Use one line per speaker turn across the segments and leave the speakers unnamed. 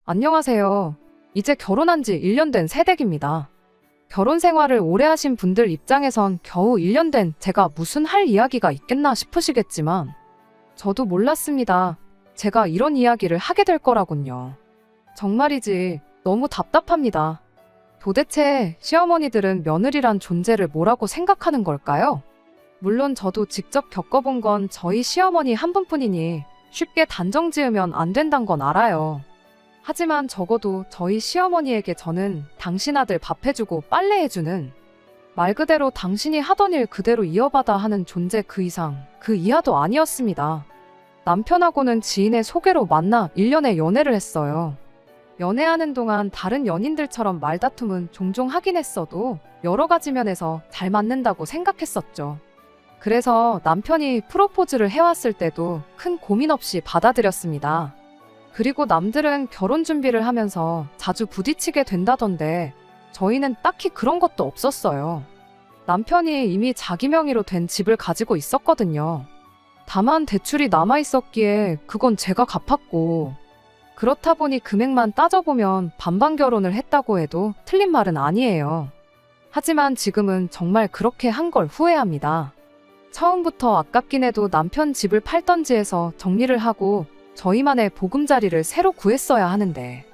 안녕하세요. 이제 결혼한 지 1년 된 새댁입니다. 결혼 생활을 오래 하신 분들 입장에선 겨우 1년 된 제가 무슨 할 이야기가 있겠나 싶으시겠지만 저도 몰랐습니다. 제가 이런 이야기를 하게 될 거라군요. 정말이지 너무 답답합니다. 도대체 시어머니들은 며느리란 존재를 뭐라고 생각하는 걸까요? 물론 저도 직접 겪어본 건 저희 시어머니 한 분뿐이니 쉽게 단정 지으면 안 된단 건 알아요. 하지만 적어도 저희 시어머니에게 저는 당신 아들 밥 해주고 빨래 해주는, 말 그대로 당신이 하던 일 그대로 이어받아 하는 존재 그 이상 그 이하도 아니었습니다. 남편하고는 지인의 소개로 만나 1년의 연애를 했어요. 연애하는 동안 다른 연인들처럼 말다툼은 종종 하긴 했어도 여러 가지 면에서 잘 맞는다고 생각했었죠. 그래서 남편이 프로포즈를 해왔을 때도 큰 고민 없이 받아들였습니다. 그리고 남들은 결혼 준비를 하면서 자주 부딪히게 된다던데 저희는 딱히 그런 것도 없었어요. 남편이 이미 자기 명의로 된 집을 가지고 있었거든요. 다만 대출이 남아있었기에 그건 제가 갚았고, 그렇다 보니 금액만 따져보면 반반 결혼을 했다고 해도 틀린 말은 아니에요. 하지만 지금은 정말 그렇게 한 걸 후회합니다. 처음부터 아깝긴 해도 남편 집을 팔던지 해서 정리를 하고 저희만의 보금자리를 새로 구했어야 하는데,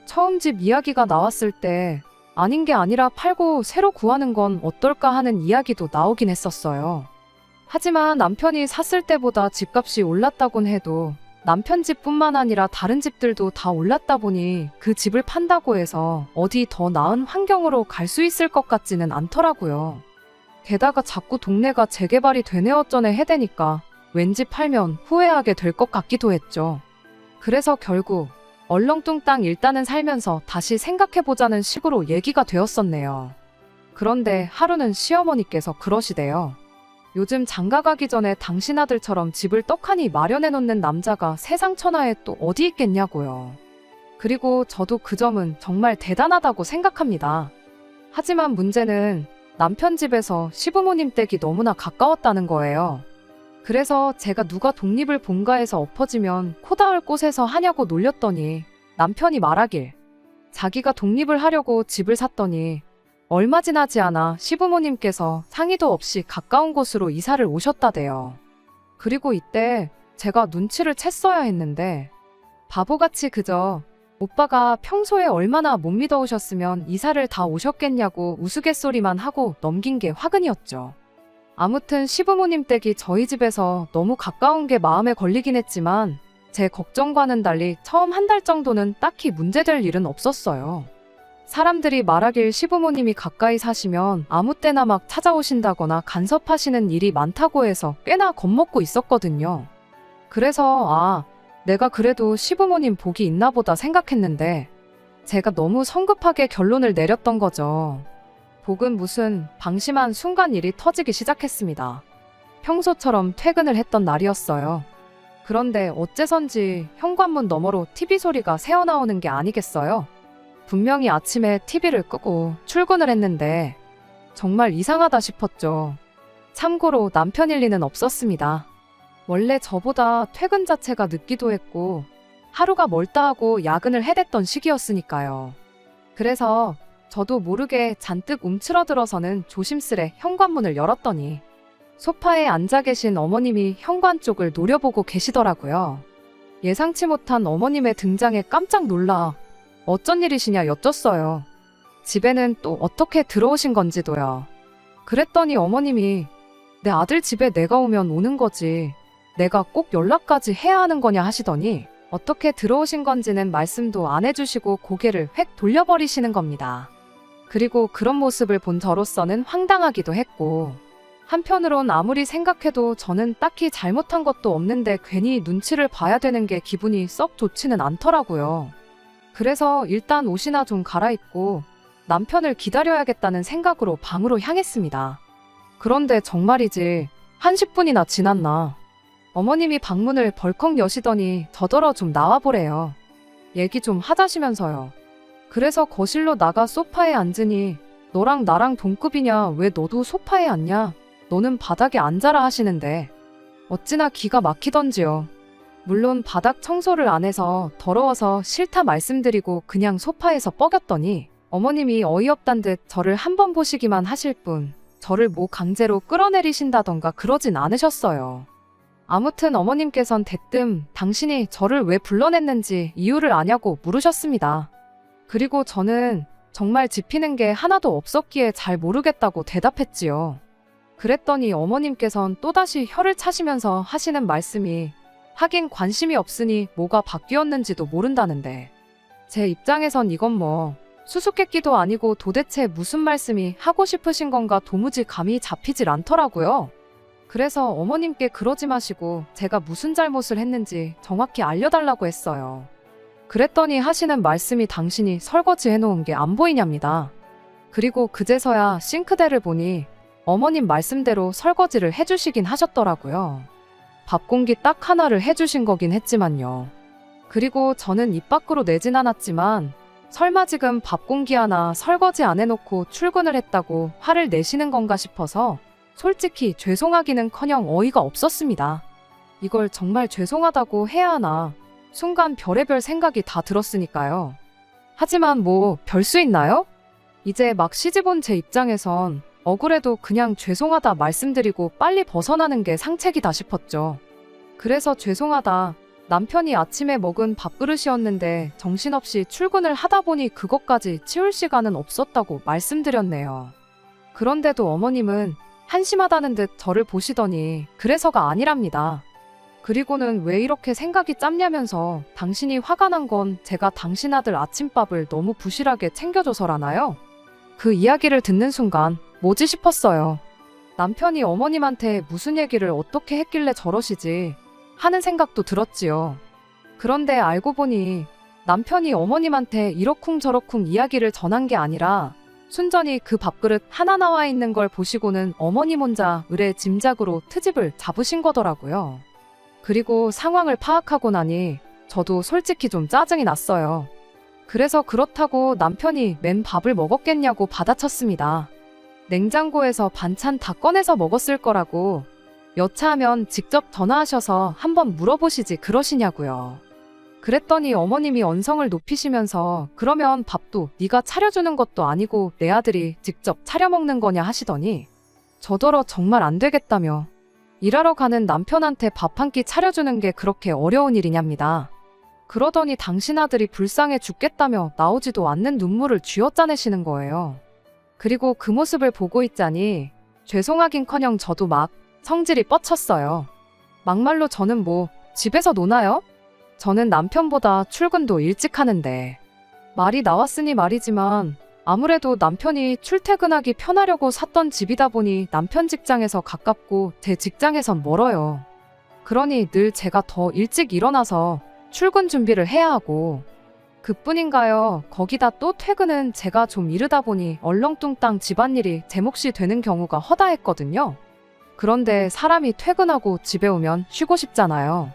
처음 집 이야기가 나왔을 때 아닌 게 아니라 팔고 새로 구하는 건 어떨까 하는 이야기도 나오긴 했었어요. 하지만 남편이 샀을 때보다 집값이 올랐다곤 해도 남편 집뿐만 아니라 다른 집들도 다 올랐다 보니 그 집을 판다고 해서 어디 더 나은 환경으로 갈 수 있을 것 같지는 않더라고요. 게다가 자꾸 동네가 재개발이 되네 어쩌네 해대니까 왠지 팔면 후회하게 될 것 같기도 했죠. 그래서 결국 얼렁뚱땅 일단은 살면서 다시 생각해보자는 식으로 얘기가 되었었네요. 그런데 하루는 시어머니께서 그러시대요. 요즘 장가 가기 전에 당신 아들처럼 집을 떡하니 마련해놓는 남자가 세상 천하에 또 어디 있겠냐고요. 그리고 저도 그 점은 정말 대단하다고 생각합니다. 하지만 문제는 남편 집에서 시부모님 댁이 너무나 가까웠다는 거예요. 그래서 제가 누가 독립을 본가에서 엎어지면 코 닿을 곳에서 하냐고 놀렸더니 남편이 말하길, 자기가 독립을 하려고 집을 샀더니 얼마 지나지 않아 시부모님께서 상의도 없이 가까운 곳으로 이사를 오셨다대요. 그리고 이때 제가 눈치를 챘어야 했는데 바보같이 그저 오빠가 평소에 얼마나 못 믿어오셨으면 이사를 다 오셨겠냐고 우스갯소리만 하고 넘긴 게 화근이었죠. 아무튼 시부모님 댁이 저희 집에서 너무 가까운 게 마음에 걸리긴 했지만 제 걱정과는 달리 처음 한 달 정도는 딱히 문제될 일은 없었어요. 사람들이 말하길 시부모님이 가까이 사시면 아무 때나 막 찾아오신다거나 간섭하시는 일이 많다고 해서 꽤나 겁먹고 있었거든요. 그래서 내가 그래도 시부모님 복이 있나 보다 생각했는데 제가 너무 성급하게 결론을 내렸던 거죠. 복은 무슨, 방심한 순간 일이 터지기 시작했습니다. 평소처럼 퇴근을 했던 날이었어요. 그런데 어째선지 현관문 너머로 TV 소리가 새어나오는 게 아니겠어요? 분명히 아침에 TV를 끄고 출근을 했는데 정말 이상하다 싶었죠. 참고로 남편일 리는 없었습니다. 원래 저보다 퇴근 자체가 늦기도 했고 하루가 멀다 하고 야근을 해댔던 시기였으니까요. 그래서 저도 모르게 잔뜩 움츠러들어서는 조심스레 현관문을 열었더니 소파에 앉아 계신 어머님이 현관 쪽을 노려보고 계시더라고요. 예상치 못한 어머님의 등장에 깜짝 놀라 어쩐 일이시냐 여쭸어요. 집에는 또 어떻게 들어오신 건지도요. 그랬더니 어머님이 내 아들 집에 내가 오면 오는 거지 내가 꼭 연락까지 해야 하는 거냐 하시더니 어떻게 들어오신 건지는 말씀도 안 해주시고 고개를 획 돌려버리시는 겁니다. 그리고 그런 모습을 본 저로서는 황당하기도 했고 한편으론 아무리 생각해도 저는 딱히 잘못한 것도 없는데 괜히 눈치를 봐야 되는 게 기분이 썩 좋지는 않더라고요. 그래서 일단 옷이나 좀 갈아입고 남편을 기다려야겠다는 생각으로 방으로 향했습니다. 그런데 정말이지 10분이나 지났나 어머님이 방문을 벌컥 여시더니 저더러 좀 나와보래요. 얘기 좀 하자시면서요. 그래서 거실로 나가 소파에 앉으니 너랑 나랑 동급이냐 왜 너도 소파에 앉냐 너는 바닥에 앉아라 하시는데 어찌나 기가 막히던지요. 물론 바닥 청소를 안 해서 더러워서 싫다 말씀드리고 그냥 소파에서 뻐겼더니 어머님이 어이없단 듯 저를 한번 보시기만 하실 뿐 저를 뭐 강제로 끌어내리신다던가 그러진 않으셨어요. 아무튼 어머님께선 대뜸 당신이 저를 왜 불러냈는지 이유를 아냐고 물으셨습니다. 그리고 저는 정말 짚히는 게 하나도 없었기에 잘 모르겠다고 대답했지요. 그랬더니 어머님께선 또다시 혀를 차시면서 하시는 말씀이 하긴 관심이 없으니 뭐가 바뀌었는지도 모른다는데 제 입장에선 이건 뭐 수수께끼도 아니고 도대체 무슨 말씀이 하고 싶으신 건가 도무지 감이 잡히질 않더라고요. 그래서 어머님께 그러지 마시고 제가 무슨 잘못을 했는지 정확히 알려달라고 했어요. 그랬더니 하시는 말씀이 당신이 설거지 해놓은 게 안 보이냐입니다. 그리고 그제서야 싱크대를 보니 어머님 말씀대로 설거지를 해주시긴 하셨더라고요. 밥 공기 딱 하나를 해주신 거긴 했지만요. 그리고 저는 입 밖으로 내진 않았지만 설마 지금 밥 공기 하나 설거지 안 해놓고 출근을 했다고 화를 내시는 건가 싶어서 솔직히 죄송하기는커녕 어이가 없었습니다. 이걸 정말 죄송하다고 해야 하나 순간 별의별 생각이 다 들었으니까요. 하지만 뭐 별 수 있나요? 이제 막 시집온 제 입장에선 억울해도 그냥 죄송하다 말씀드리고 빨리 벗어나는 게 상책이다 싶었죠. 그래서 죄송하다. 남편이 아침에 먹은 밥그릇이었는데 정신없이 출근을 하다 보니 그것까지 치울 시간은 없었다고 말씀드렸네요. 그런데도 어머님은 한심하다는 듯 저를 보시더니 그래서가 아니랍니다. 그리고는 왜 이렇게 생각이 짧냐면서 당신이 화가 난 건 제가 당신 아들 아침밥을 너무 부실하게 챙겨줘서라나요? 그 이야기를 듣는 순간 뭐지 싶었어요. 남편이 어머님한테 무슨 얘기를 어떻게 했길래 저러시지 하는 생각도 들었지요. 그런데 알고 보니 남편이 어머님한테 이러쿵저러쿵 이야기를 전한 게 아니라 순전히 그 밥그릇 하나 나와 있는 걸 보시고는 어머님 혼자 의뢰 짐작으로 트집을 잡으신 거더라고요. 그리고 상황을 파악하고 나니 저도 솔직히 좀 짜증이 났어요. 그래서 그렇다고 남편이 맨 밥을 먹었겠냐고 받아쳤습니다. 냉장고에서 반찬 다 꺼내서 먹었을 거라고 여차하면 직접 전화하셔서 한번 물어보시지 그러시냐고요. 그랬더니 어머님이 언성을 높이시면서 그러면 밥도 네가 차려주는 것도 아니고 내 아들이 직접 차려 먹는 거냐 하시더니 저더러 정말 안 되겠다며 일하러 가는 남편한테 밥 한 끼 차려주는 게 그렇게 어려운 일이냐입니다. 그러더니 당신 아들이 불쌍해 죽겠다며 나오지도 않는 눈물을 쥐어짜내시는 거예요. 그리고 그 모습을 보고 있자니 죄송하긴커녕 저도 막 성질이 뻗쳤어요. 막말로 저는 뭐 집에서 노나요? 저는 남편보다 출근도 일찍 하는데 말이 나왔으니 말이지만 아무래도 남편이 출퇴근하기 편하려고 샀던 집이다 보니 남편 직장에서 가깝고 제 직장에선 멀어요. 그러니 늘 제가 더 일찍 일어나서 출근 준비를 해야 하고 그뿐인가요. 거기다 또 퇴근은 제가 좀 이르다 보니 얼렁뚱땅 집안일이 제 몫이 되는 경우가 허다했거든요. 그런데 사람이 퇴근하고 집에 오면 쉬고 싶잖아요.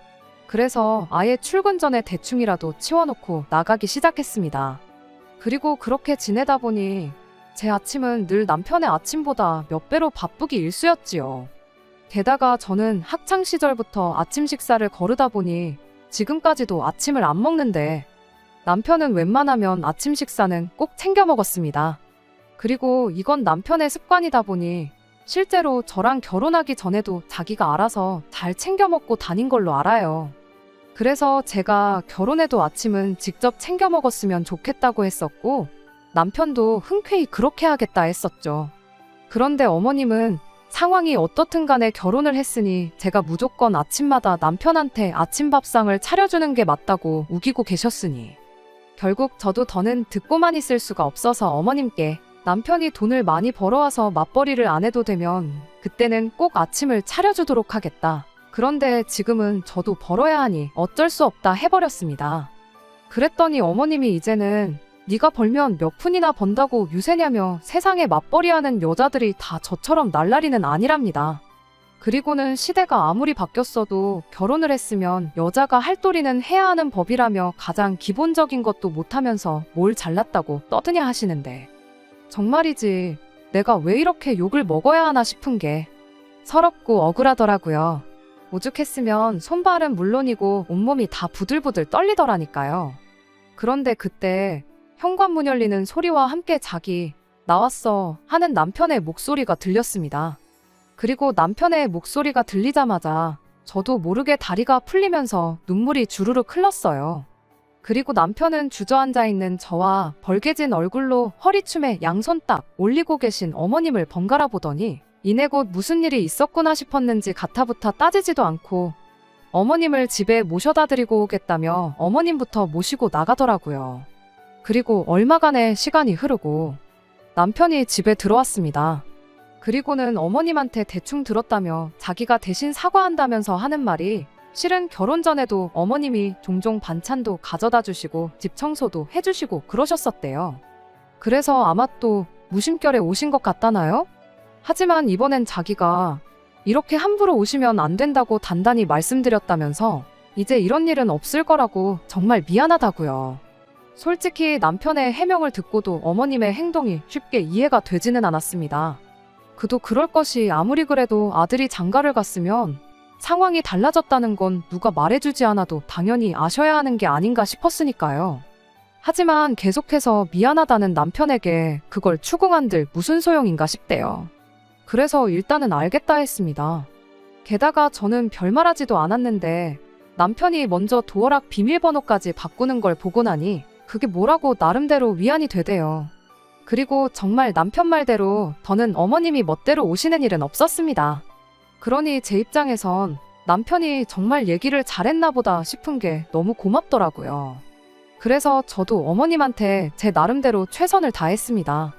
그래서 아예 출근 전에 대충이라도 치워놓고 나가기 시작했습니다. 그리고 그렇게 지내다 보니 제 아침은 늘 남편의 아침보다 몇 배로 바쁘기 일쑤였지요. 게다가 저는 학창시절부터 아침 식사를 거르다 보니 지금까지도 아침을 안 먹는데 남편은 웬만하면 아침 식사는 꼭 챙겨 먹었습니다. 그리고 이건 남편의 습관이다 보니 실제로 저랑 결혼하기 전에도 자기가 알아서 잘 챙겨 먹고 다닌 걸로 알아요. 그래서 제가 결혼해도 아침은 직접 챙겨 먹었으면 좋겠다고 했었고 남편도 흔쾌히 그렇게 하겠다 했었죠. 그런데 어머님은 상황이 어떻든 간에 결혼을 했으니 제가 무조건 아침마다 남편한테 아침밥상을 차려주는 게 맞다고 우기고 계셨으니 결국 저도 더는 듣고만 있을 수가 없어서 어머님께 남편이 돈을 많이 벌어와서 맞벌이를 안 해도 되면 그때는 꼭 아침을 차려주도록 하겠다. 그런데 지금은 저도 벌어야 하니 어쩔 수 없다 해버렸습니다. 그랬더니 어머님이 이제는 네가 벌면 몇 푼이나 번다고 유세냐며 세상에 맞벌이하는 여자들이 다 저처럼 날라리는 아니랍니다. 그리고는 시대가 아무리 바뀌었어도 결혼을 했으면 여자가 할 도리는 해야 하는 법이라며 가장 기본적인 것도 못하면서 뭘 잘났다고 떠드냐 하시는데 정말이지 내가 왜 이렇게 욕을 먹어야 하나 싶은 게 서럽고 억울하더라고요. 오죽했으면 손발은 물론이고 온몸이 다 부들부들 떨리더라니까요. 그런데 그때 현관문 열리는 소리와 함께 자기 나왔어 하는 남편의 목소리가 들렸습니다. 그리고 남편의 목소리가 들리자마자 저도 모르게 다리가 풀리면서 눈물이 주르륵 흘렀어요. 그리고 남편은 주저앉아 있는 저와 벌개진 얼굴로 허리춤에 양손 딱 올리고 계신 어머님을 번갈아 보더니 이내 곧 무슨 일이 있었구나 싶었는지 가타부타 따지지도 않고 어머님을 집에 모셔다 드리고 오겠다며 어머님부터 모시고 나가더라고요. 그리고 얼마간의 시간이 흐르고 남편이 집에 들어왔습니다. 그리고는 어머님한테 대충 들었다며 자기가 대신 사과한다면서 하는 말이 실은 결혼 전에도 어머님이 종종 반찬도 가져다 주시고 집 청소도 해주시고 그러셨었대요. 그래서 아마 또 무심결에 오신 것 같다나요? 하지만 이번엔 자기가 이렇게 함부로 오시면 안 된다고 단단히 말씀드렸다면서 이제 이런 일은 없을 거라고 정말 미안하다고요. 솔직히 남편의 해명을 듣고도 어머님의 행동이 쉽게 이해가 되지는 않았습니다. 그도 그럴 것이 아무리 그래도 아들이 장가를 갔으면 상황이 달라졌다는 건 누가 말해주지 않아도 당연히 아셔야 하는 게 아닌가 싶었으니까요. 하지만 계속해서 미안하다는 남편에게 그걸 추궁한들 무슨 소용인가 싶대요. 그래서 일단은 알겠다 했습니다. 게다가 저는 별말하지도 않았는데 남편이 먼저 도어락 비밀번호까지 바꾸는 걸 보고 나니 그게 뭐라고 나름대로 위안이 되대요. 그리고 정말 남편 말대로 더는 어머님이 멋대로 오시는 일은 없었습니다. 그러니 제 입장에선 남편이 정말 얘기를 잘했나 보다 싶은 게 너무 고맙더라고요. 그래서 저도 어머님한테 제 나름대로 최선을 다했습니다.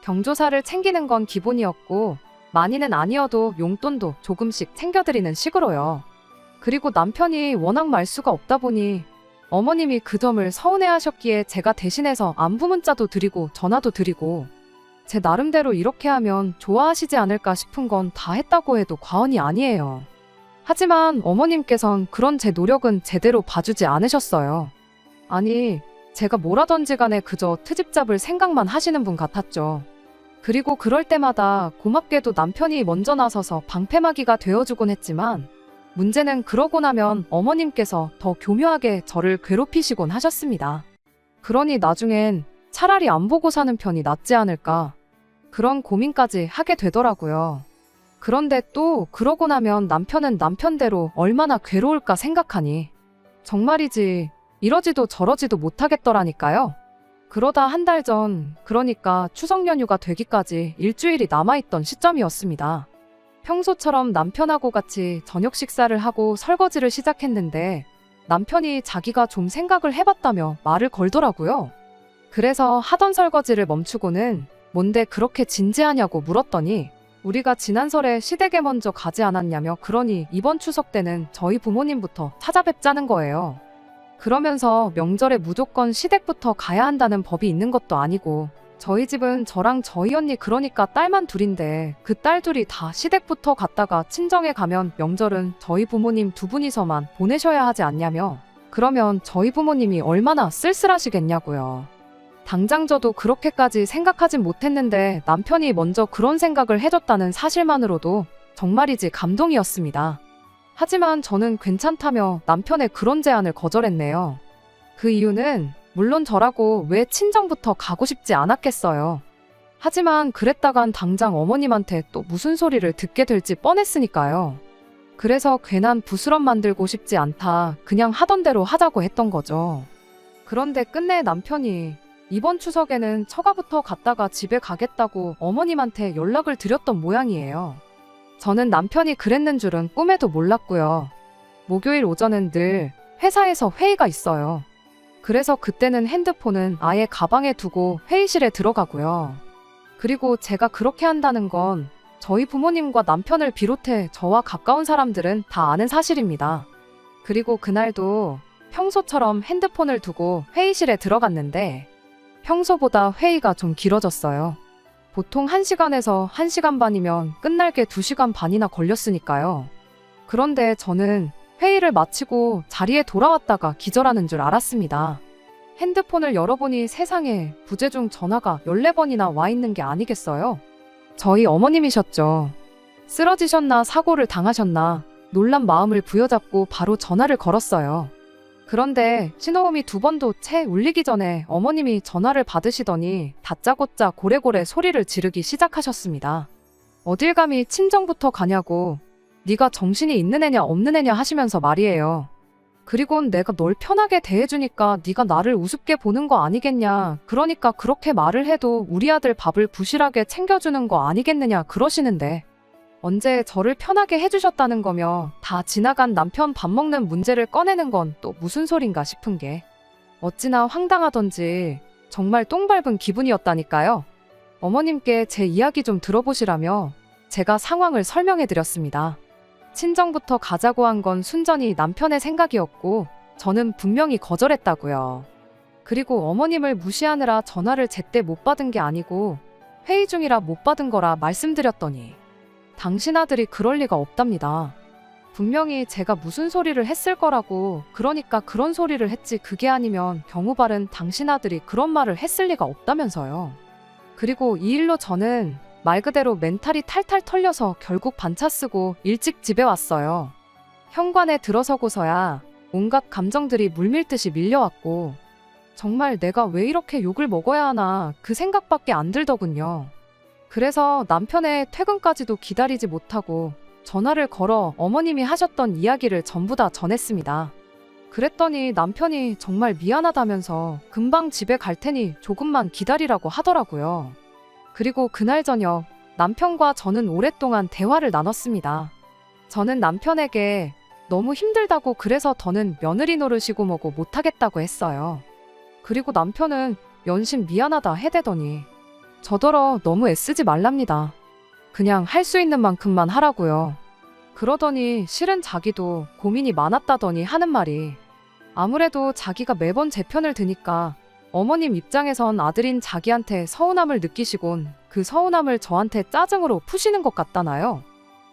경조사를 챙기는 건 기본이었고 많이는 아니어도 용돈도 조금씩 챙겨드리는 식으로요. 그리고 남편이 워낙 말수가 없다 보니 어머님이 그 점을 서운해하셨기에 제가 대신해서 안부 문자도 드리고 전화도 드리고 제 나름대로 이렇게 하면 좋아하시지 않을까 싶은 건 다 했다고 해도 과언이 아니에요. 하지만 어머님께선 그런 제 노력은 제대로 봐주지 않으셨어요. 아니, 제가 뭐라던지 간에 그저 트집 잡을 생각만 하시는 분 같았죠. 그리고 그럴 때마다 고맙게도 남편이 먼저 나서서 방패막이가 되어주곤 했지만 문제는 그러고 나면 어머님께서 더 교묘하게 저를 괴롭히시곤 하셨습니다. 그러니 나중엔 차라리 안 보고 사는 편이 낫지 않을까 그런 고민까지 하게 되더라고요. 그런데 또 그러고 나면 남편은 남편대로 얼마나 괴로울까 생각하니 정말이지 이러지도 저러지도 못하겠더라니까요. 그러다 한 달 전, 그러니까 추석 연휴가 되기까지 일주일이 남아있던 시점이었습니다. 평소처럼 남편하고 같이 저녁 식사를 하고 설거지를 시작했는데 남편이 자기가 좀 생각을 해봤다며 말을 걸더라고요. 그래서 하던 설거지를 멈추고는 뭔데 그렇게 진지하냐고 물었더니 우리가 지난 설에 시댁에 먼저 가지 않았냐며 그러니 이번 추석 때는 저희 부모님부터 찾아뵙자는 거예요. 그러면서 명절에 무조건 시댁부터 가야 한다는 법이 있는 것도 아니고 저희 집은 저랑 저희 언니 그러니까 딸만 둘인데 그 딸 둘이 다 시댁부터 갔다가 친정에 가면 명절은 저희 부모님 두 분이서만 보내셔야 하지 않냐며 그러면 저희 부모님이 얼마나 쓸쓸하시겠냐고요. 당장 저도 그렇게까지 생각하진 못했는데 남편이 먼저 그런 생각을 해줬다는 사실만으로도 정말이지 감동이었습니다. 하지만 저는 괜찮다며 남편의 그런 제안을 거절했네요. 그 이유는 물론 저라고 왜 친정부터 가고 싶지 않았겠어요. 하지만 그랬다간 당장 어머님한테 또 무슨 소리를 듣게 될지 뻔했으니까요. 그래서 괜한 부스럼 만들고 싶지 않다 그냥 하던 대로 하자고 했던 거죠. 그런데 끝내 남편이 이번 추석에는 처가부터 갔다가 집에 가겠다고 어머님한테 연락을 드렸던 모양이에요. 저는 남편이 그랬는 줄은 꿈에도 몰랐고요. 목요일 오전은 늘 회사에서 회의가 있어요. 그래서 그때는 핸드폰은 아예 가방에 두고 회의실에 들어가고요. 그리고 제가 그렇게 한다는 건 저희 부모님과 남편을 비롯해 저와 가까운 사람들은 다 아는 사실입니다. 그리고 그날도 평소처럼 핸드폰을 두고 회의실에 들어갔는데 평소보다 회의가 좀 길어졌어요. 보통 1시간에서 1시간 반이면 끝날 게 2시간 반이나 걸렸으니까요. 그런데 저는 회의를 마치고 자리에 돌아왔다가 기절하는 줄 알았습니다. 핸드폰을 열어보니 세상에 부재중 전화가 14번이나 와 있는 게 아니겠어요? 저희 어머님이셨죠. 쓰러지셨나 사고를 당하셨나 놀란 마음을 부여잡고 바로 전화를 걸었어요. 그런데 신호음이 2번도 채 울리기 전에 어머님이 전화를 받으시더니 다짜고짜 고래고래 소리를 지르기 시작하셨습니다. 어딜 감히 친정부터 가냐고, 네가 정신이 있는 애냐 없는 애냐 하시면서 말이에요. 그리곤 내가 널 편하게 대해주니까 네가 나를 우습게 보는 거 아니겠냐, 그러니까 그렇게 말을 해도 우리 아들 밥을 부실하게 챙겨주는 거 아니겠느냐 그러시는데, 언제 저를 편하게 해주셨다는 거며 다 지나간 남편 밥 먹는 문제를 꺼내는 건 또 무슨 소린가 싶은 게 어찌나 황당하던지 정말 똥 밟은 기분이었다니까요. 어머님께 제 이야기 좀 들어보시라며 제가 상황을 설명해드렸습니다. 친정부터 가자고 한 건 순전히 남편의 생각이었고 저는 분명히 거절했다고요. 그리고 어머님을 무시하느라 전화를 제때 못 받은 게 아니고 회의 중이라 못 받은 거라 말씀드렸더니 당신 아들이 그럴 리가 없답니다. 분명히 제가 무슨 소리를 했을 거라고, 그러니까 그런 소리를 했지 그게 아니면 경우발은 당신 아들이 그런 말을 했을 리가 없다면서요. 그리고 이 일로 저는 말 그대로 멘탈이 탈탈 털려서 결국 반차 쓰고 일찍 집에 왔어요. 현관에 들어서고서야 온갖 감정들이 물밀듯이 밀려왔고 정말 내가 왜 이렇게 욕을 먹어야 하나 그 생각밖에 안 들더군요. 그래서 남편의 퇴근까지도 기다리지 못하고 전화를 걸어 어머님이 하셨던 이야기를 전부 다 전했습니다. 그랬더니 남편이 정말 미안하다면서 금방 집에 갈 테니 조금만 기다리라고 하더라고요. 그리고 그날 저녁 남편과 저는 오랫동안 대화를 나눴습니다. 저는 남편에게 너무 힘들다고, 그래서 더는 며느리 노릇이고 뭐고 못하겠다고 했어요. 그리고 남편은 연신 미안하다 해대더니 저더러 너무 애쓰지 말랍니다. 그냥 할 수 있는 만큼만 하라고요. 그러더니 실은 자기도 고민이 많았다더니 하는 말이, 아무래도 자기가 매번 제 편을 드니까 어머님 입장에선 아들인 자기한테 서운함을 느끼시곤 그 서운함을 저한테 짜증으로 푸시는 것 같다나요?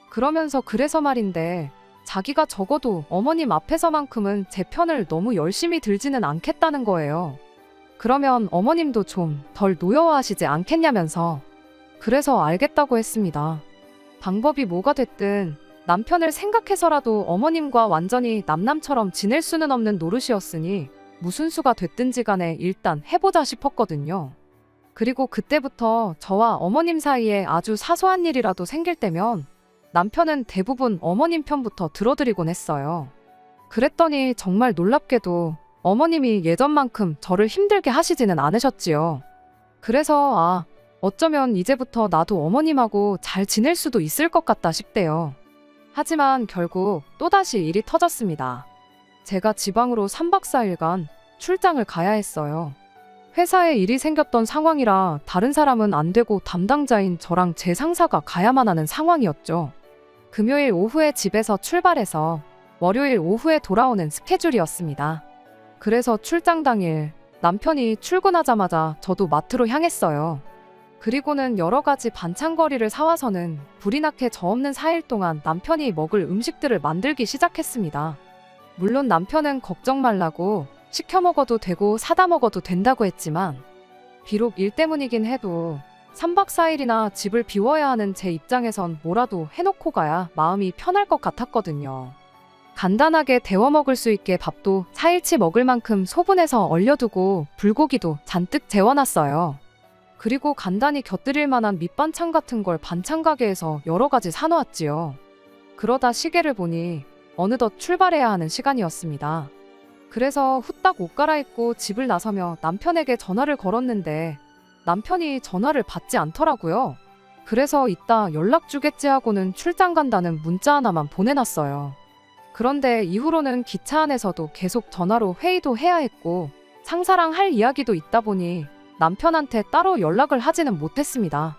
그러면서 그래서 말인데 자기가 적어도 어머님 앞에서만큼은 제 편을 너무 열심히 들지는 않겠다는 거예요. 그러면 어머님도 좀 덜 노여워하시지 않겠냐면서. 그래서 알겠다고 했습니다. 방법이 뭐가 됐든 남편을 생각해서라도 어머님과 완전히 남남처럼 지낼 수는 없는 노릇이었으니 무슨 수가 됐든지 간에 일단 해보자 싶었거든요. 그리고 그때부터 저와 어머님 사이에 아주 사소한 일이라도 생길 때면 남편은 대부분 어머님 편부터 들어드리곤 했어요. 그랬더니 정말 놀랍게도 어머님이 예전만큼 저를 힘들게 하시지는 않으셨지요. 그래서 어쩌면 이제부터 나도 어머님하고 잘 지낼 수도 있을 것 같다 싶대요. 하지만 결국 또다시 일이 터졌습니다. 제가 지방으로 3박 4일간 출장을 가야 했어요. 회사에 일이 생겼던 상황이라 다른 사람은 안 되고 담당자인 저랑 제 상사가 가야만 하는 상황이었죠. 금요일 오후에 집에서 출발해서 월요일 오후에 돌아오는 스케줄이었습니다. 그래서 출장 당일 남편이 출근하자마자 저도 마트로 향했어요. 그리고는 여러 가지 반찬거리를 사와서는 불이 나게 저 없는 4일 동안 남편이 먹을 음식들을 만들기 시작했습니다. 물론 남편은 걱정 말라고 시켜 먹어도 되고 사다 먹어도 된다고 했지만 비록 일 때문이긴 해도 3박 4일이나 집을 비워야 하는 제 입장에선 뭐라도 해놓고 가야 마음이 편할 것 같았거든요. 간단하게 데워 먹을 수 있게 밥도 4일치 먹을 만큼 소분해서 얼려두고 불고기도 잔뜩 재워놨어요. 그리고 간단히 곁들일 만한 밑반찬 같은 걸 반찬 가게에서 여러 가지 사놓았지요. 그러다 시계를 보니 어느덧 출발해야 하는 시간이었습니다. 그래서 후딱 옷 갈아입고 집을 나서며 남편에게 전화를 걸었는데 남편이 전화를 받지 않더라고요. 그래서 이따 연락 주겠지 하고는 출장 간다는 문자 하나만 보내놨어요. 그런데 이후로는 기차 안에서도 계속 전화로 회의도 해야 했고 상사랑 할 이야기도 있다 보니 남편한테 따로 연락을 하지는 못했습니다.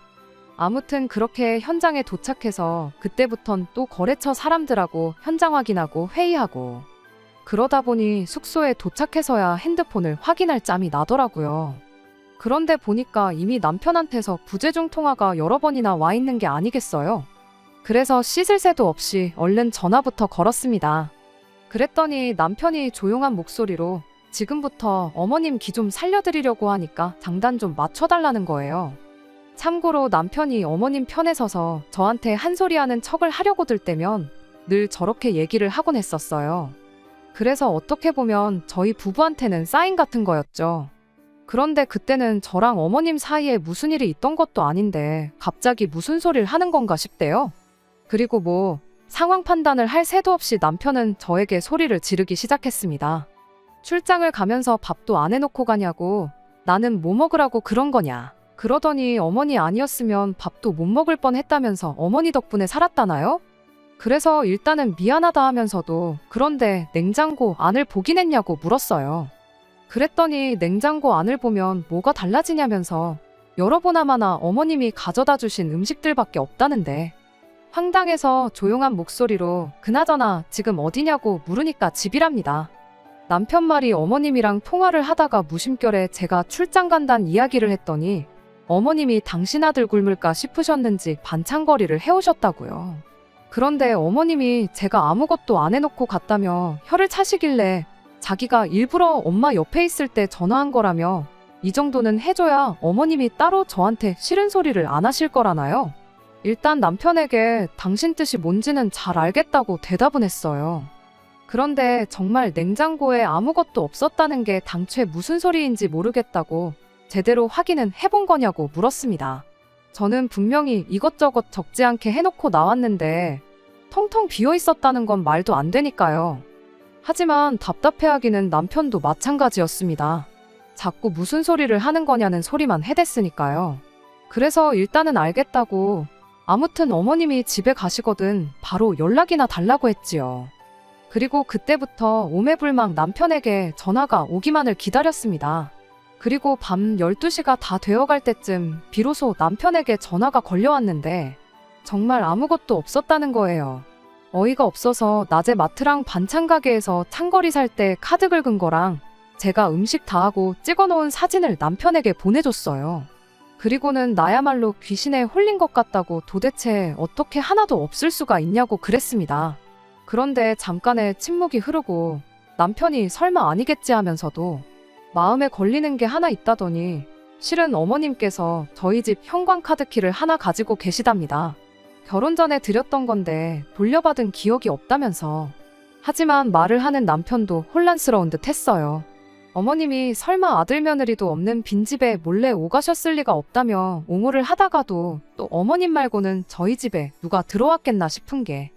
아무튼 그렇게 현장에 도착해서 그때부턴 또 거래처 사람들하고 현장 확인하고 회의하고 그러다 보니 숙소에 도착해서야 핸드폰을 확인할 짬이 나더라고요. 그런데 보니까 이미 남편한테서 부재중 통화가 여러 번이나 와 있는 게 아니겠어요? 그래서 씻을 새도 없이 얼른 전화부터 걸었습니다. 그랬더니 남편이 조용한 목소리로 지금부터 어머님 기 좀 살려드리려고 하니까 장단 좀 맞춰달라는 거예요. 참고로 남편이 어머님 편에 서서 저한테 한 소리 하는 척을 하려고 들 때면 늘 저렇게 얘기를 하곤 했었어요. 그래서 어떻게 보면 저희 부부한테는 사인 같은 거였죠. 그런데 그때는 저랑 어머님 사이에 무슨 일이 있던 것도 아닌데 갑자기 무슨 소리를 하는 건가 싶대요. 그리고 뭐 상황 판단을 할 새도 없이 남편은 저에게 소리를 지르기 시작했습니다. 출장을 가면서 밥도 안 해놓고 가냐고, 나는 뭐 먹으라고 그런 거냐. 그러더니 어머니 아니었으면 밥도 못 먹을 뻔했다면서 어머니 덕분에 살았다나요? 그래서 일단은 미안하다 하면서도 그런데 냉장고 안을 보긴 했냐고 물었어요. 그랬더니 냉장고 안을 보면 뭐가 달라지냐면서 열어보나마나 어머님이 가져다 주신 음식들밖에 없다는데, 황당해서 조용한 목소리로 그나저나 지금 어디냐고 물으니까 집이랍니다. 남편 말이 어머님이랑 통화를 하다가 무심결에 제가 출장 간다는 이야기를 했더니 어머님이 당신 아들 굶을까 싶으셨는지 반찬거리를 해오셨다고요. 그런데 어머님이 제가 아무것도 안 해놓고 갔다며 혀를 차시길래 자기가 일부러 엄마 옆에 있을 때 전화한 거라며 이 정도는 해줘야 어머님이 따로 저한테 싫은 소리를 안 하실 거라나요? 일단 남편에게 당신 뜻이 뭔지는 잘 알겠다고 대답은 했어요. 그런데 정말 냉장고에 아무것도 없었다는 게 당최 무슨 소리인지 모르겠다고 제대로 확인은 해본 거냐고 물었습니다. 저는 분명히 이것저것 적지 않게 해놓고 나왔는데 텅텅 비어 있었다는 건 말도 안 되니까요. 하지만 답답해하기는 남편도 마찬가지였습니다. 자꾸 무슨 소리를 하는 거냐는 소리만 해댔으니까요. 그래서 일단은 알겠다고, 아무튼 어머님이 집에 가시거든 바로 연락이나 달라고 했지요. 그리고 그때부터 오매불망 남편에게 전화가 오기만을 기다렸습니다. 그리고 밤 12시가 다 되어갈 때쯤 비로소 남편에게 전화가 걸려왔는데 정말 아무것도 없었다는 거예요. 어이가 없어서 낮에 마트랑 반찬 가게에서 찬거리 살 때 카드 긁은 거랑 제가 음식 다 하고 찍어놓은 사진을 남편에게 보내줬어요. 그리고는 나야말로 귀신에 홀린 것 같다고 도대체 어떻게 하나도 없을 수가 있냐고 그랬습니다. 그런데 잠깐의 침묵이 흐르고 남편이 설마 아니겠지 하면서도 마음에 걸리는 게 하나 있다더니 실은 어머님께서 저희 집 현관카드키를 하나 가지고 계시답니다. 결혼 전에 드렸던 건데 돌려받은 기억이 없다면서. 하지만 말을 하는 남편도 혼란스러운 듯 했어요. 어머님이 설마 아들 며느리도 없는 빈집에 몰래 오가셨을 리가 없다며 옹호를 하다가도 또 어머님 말고는 저희 집에 누가 들어왔겠나 싶은 게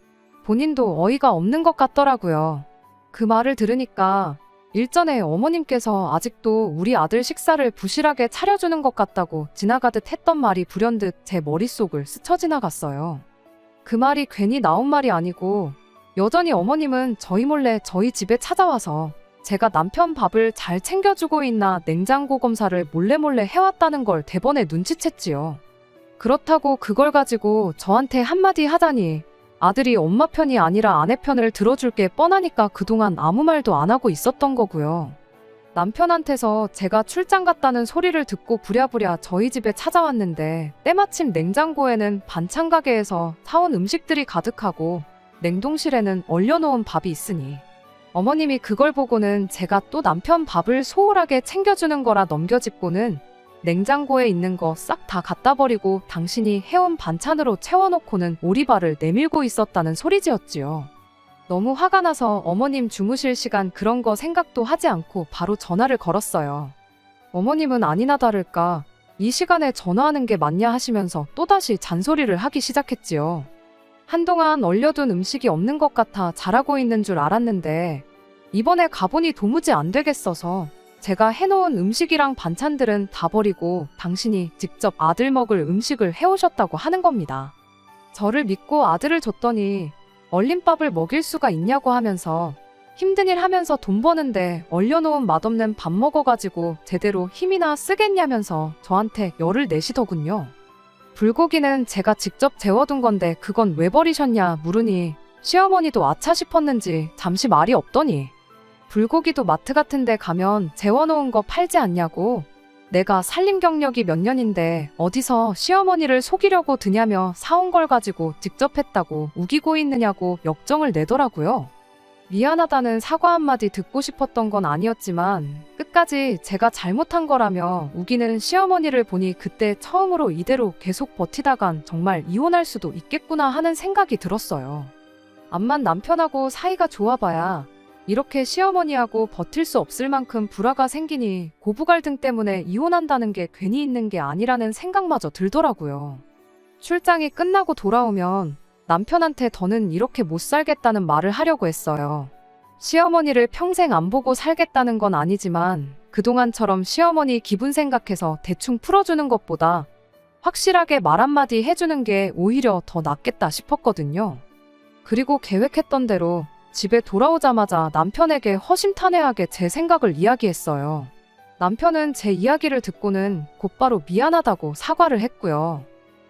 본인도 어이가 없는 것 같더라고요. 그 말을 들으니까 일전에 어머님께서 아직도 우리 아들 식사를 부실하게 차려주는 것 같다고 지나가듯 했던 말이 불현듯 제 머릿속을 스쳐 지나갔어요. 그 말이 괜히 나온 말이 아니고 여전히 어머님은 저희 몰래 저희 집에 찾아와서 제가 남편 밥을 잘 챙겨주고 있나 냉장고 검사를 몰래 해왔다는 걸 대번에 눈치챘지요. 그렇다고 그걸 가지고 저한테 한마디 하다니 아들이 엄마 편이 아니라 아내 편을 들어줄 게 뻔하니까 그동안 아무 말도 안 하고 있었던 거고요. 남편한테서 제가 출장 갔다는 소리를 듣고 부랴부랴 저희 집에 찾아왔는데 때마침 냉장고에는 반찬 가게에서 사온 음식들이 가득하고 냉동실에는 얼려놓은 밥이 있으니 어머님이 그걸 보고는 제가 또 남편 밥을 소홀하게 챙겨주는 거라 넘겨짚고는 냉장고에 있는 거 싹 다 갖다 버리고 당신이 해온 반찬으로 채워놓고는 오리발을 내밀고 있었다는 소리지었지요. 너무 화가 나서 어머님 주무실 시간 그런 거 생각도 하지 않고 바로 전화를 걸었어요. 어머님은 아니나 다를까 이 시간에 전화하는 게 맞냐 하시면서 또다시 잔소리를 하기 시작했지요. 한동안 얼려둔 음식이 없는 것 같아 잘하고 있는 줄 알았는데 이번에 가보니 도무지 안 되겠어서 제가 해놓은 음식이랑 반찬들은 다 버리고 당신이 직접 아들 먹을 음식을 해오셨다고 하는 겁니다. 저를 믿고 아들을 줬더니 얼림밥을 먹일 수가 있냐고 하면서 힘든 일 하면서 돈 버는데 얼려놓은 맛없는 밥 먹어가지고 제대로 힘이나 쓰겠냐면서 저한테 열을 내시더군요. 불고기는 제가 직접 재워둔 건데 그건 왜 버리셨냐 물으니 시어머니도 아차 싶었는지 잠시 말이 없더니 불고기도 마트 같은 데 가면 재워놓은 거 팔지 않냐고, 내가 살림 경력이 몇 년인데 어디서 시어머니를 속이려고 드냐며 사온 걸 가지고 직접 했다고 우기고 있느냐고 역정을 내더라고요. 미안하다는 사과 한마디 듣고 싶었던 건 아니었지만 끝까지 제가 잘못한 거라며 우기는 시어머니를 보니 그때 처음으로 이대로 계속 버티다간 정말 이혼할 수도 있겠구나 하는 생각이 들었어요. 암만 남편하고 사이가 좋아봐야 이렇게 시어머니하고 버틸 수 없을 만큼 불화가 생기니 고부 갈등 때문에 이혼한다는 게 괜히 있는 게 아니라는 생각마저 들더라고요. 출장이 끝나고 돌아오면 남편한테 더는 이렇게 못 살겠다는 말을 하려고 했어요. 시어머니를 평생 안 보고 살겠다는 건 아니지만 그동안처럼 시어머니 기분 생각해서 대충 풀어주는 것보다 확실하게 말 한마디 해주는 게 오히려 더 낫겠다 싶었거든요. 그리고 계획했던 대로 집에 돌아오자마자 남편에게 허심탄회하게 제 생각을 이야기했어요. 남편은 제 이야기를 듣고는 곧바로 미안하다고 사과를 했고요.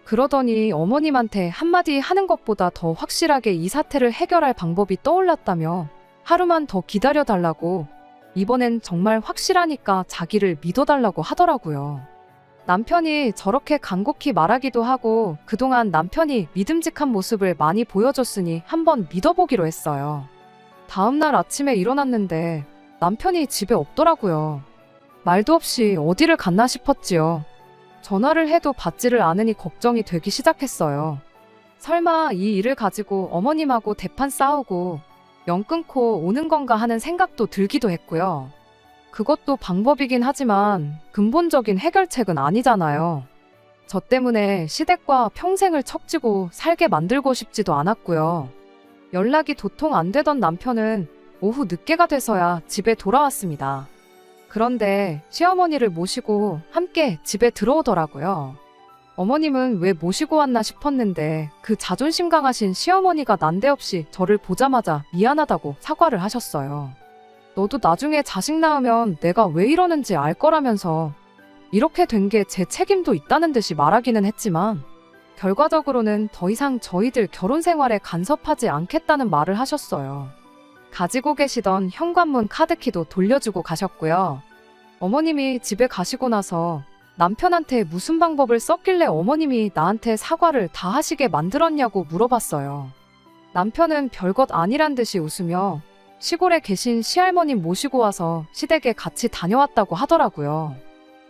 그러더니 어머님한테 한마디 하는 것보다 더 확실하게 이 사태를 해결할 방법이 떠올랐다며 하루만 더 기다려달라고, 이번엔 정말 확실하니까 자기를 믿어달라고 하더라고요. 남편이 저렇게 간곡히 말하기도 하고 그동안 남편이 믿음직한 모습을 많이 보여줬으니 한번 믿어보기로 했어요. 다음날 아침에 일어났는데 남편이 집에 없더라고요. 말도 없이 어디를 갔나 싶었지요. 전화를 해도 받지를 않으니 걱정이 되기 시작했어요. 설마 이 일을 가지고 어머님하고 대판 싸우고 영 끊고 오는 건가 하는 생각도 들기도 했고요. 그것도 방법이긴 하지만 근본적인 해결책은 아니잖아요. 저 때문에 시댁과 평생을 척지고 살게 만들고 싶지도 않았고요. 연락이 도통 안 되던 남편은 오후 늦게가 돼서야 집에 돌아왔습니다. 그런데 시어머니를 모시고 함께 집에 들어오더라고요. 어머님은 왜 모시고 왔나 싶었는데 그 자존심 강하신 시어머니가 난데없이 저를 보자마자 미안하다고 사과를 하셨어요. 너도 나중에 자식 낳으면 내가 왜 이러는지 알 거라면서 이렇게 된 게 제 책임도 있다는 듯이 말하기는 했지만 결과적으로는 더 이상 저희들 결혼 생활에 간섭하지 않겠다는 말을 하셨어요. 가지고 계시던 현관문 카드키도 돌려주고 가셨고요. 어머님이 집에 가시고 나서 남편한테 무슨 방법을 썼길래 어머님이 나한테 사과를 다 하시게 만들었냐고 물어봤어요. 남편은 별것 아니란 듯이 웃으며 시골에 계신 시할머님 모시고 와서 시댁에 같이 다녀왔다고 하더라고요.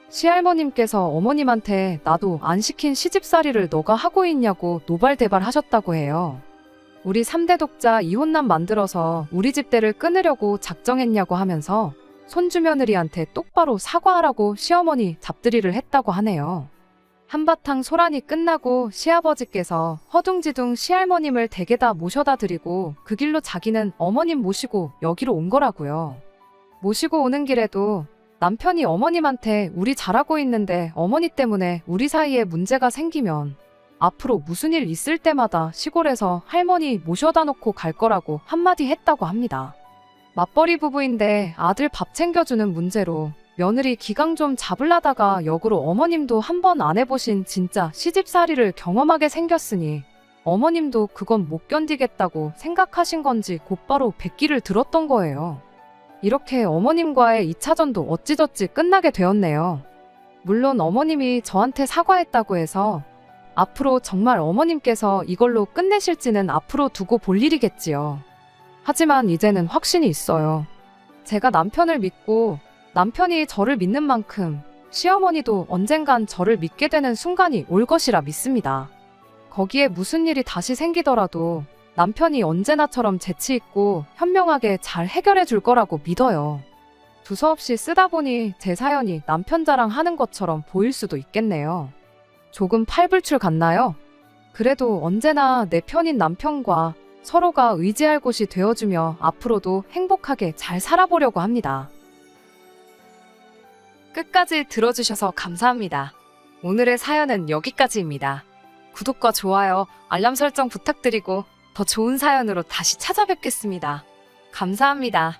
시할머님께서 어머님한테 나도 안 시킨 시집살이를 너가 하고 있냐고 노발대발 하셨다고 해요. 우리 3대 독자 이혼남 만들어서 우리 집대를 끊으려고 작정했냐고 하면서 손주며느리한테 똑바로 사과하라고 시어머니 잡들이를 했다고 하네요. 한바탕 소란이 끝나고 시아버지께서 허둥지둥 시할머님을 댁에다 모셔다 드리고 그 길로 자기는 어머님 모시고 여기로 온 거라고요. 모시고 오는 길에도 남편이 어머님한테 우리 잘하고 있는데 어머니 때문에 우리 사이에 문제가 생기면 앞으로 무슨 일 있을 때마다 시골에서 할머니 모셔다 놓고 갈 거라고 한마디 했다고 합니다. 맞벌이 부부인데 아들 밥 챙겨주는 문제로 며느리 기강 좀 잡으려다가 역으로 어머님도 한번 안 해보신 진짜 시집살이를 경험하게 생겼으니 어머님도 그건 못 견디겠다고 생각하신 건지 곧바로 백기를 들었던 거예요. 이렇게 어머님과의 2차전도 어찌저찌 끝나게 되었네요. 물론 어머님이 저한테 사과했다고 해서 앞으로 정말 어머님께서 이걸로 끝내실지는 앞으로 두고 볼 일이겠지요. 하지만 이제는 확신이 있어요. 제가 남편을 믿고 남편이 저를 믿는 만큼 시어머니도 언젠간 저를 믿게 되는 순간이 올 것이라 믿습니다. 거기에 무슨 일이 다시 생기더라도 남편이 언제나처럼 재치있고 현명하게 잘 해결해 줄 거라고 믿어요. 두서없이 쓰다 보니 제 사연이 남편 자랑하는 것처럼 보일 수도 있겠네요. 조금 팔불출 같나요? 그래도 언제나 내 편인 남편과 서로가 의지할 곳이 되어주며 앞으로도 행복하게 잘 살아보려고 합니다. 끝까지 들어주셔서 감사합니다. 오늘의 사연은 여기까지입니다. 구독과 좋아요, 알람 설정 부탁드리고 더 좋은 사연으로 다시 찾아뵙겠습니다. 감사합니다.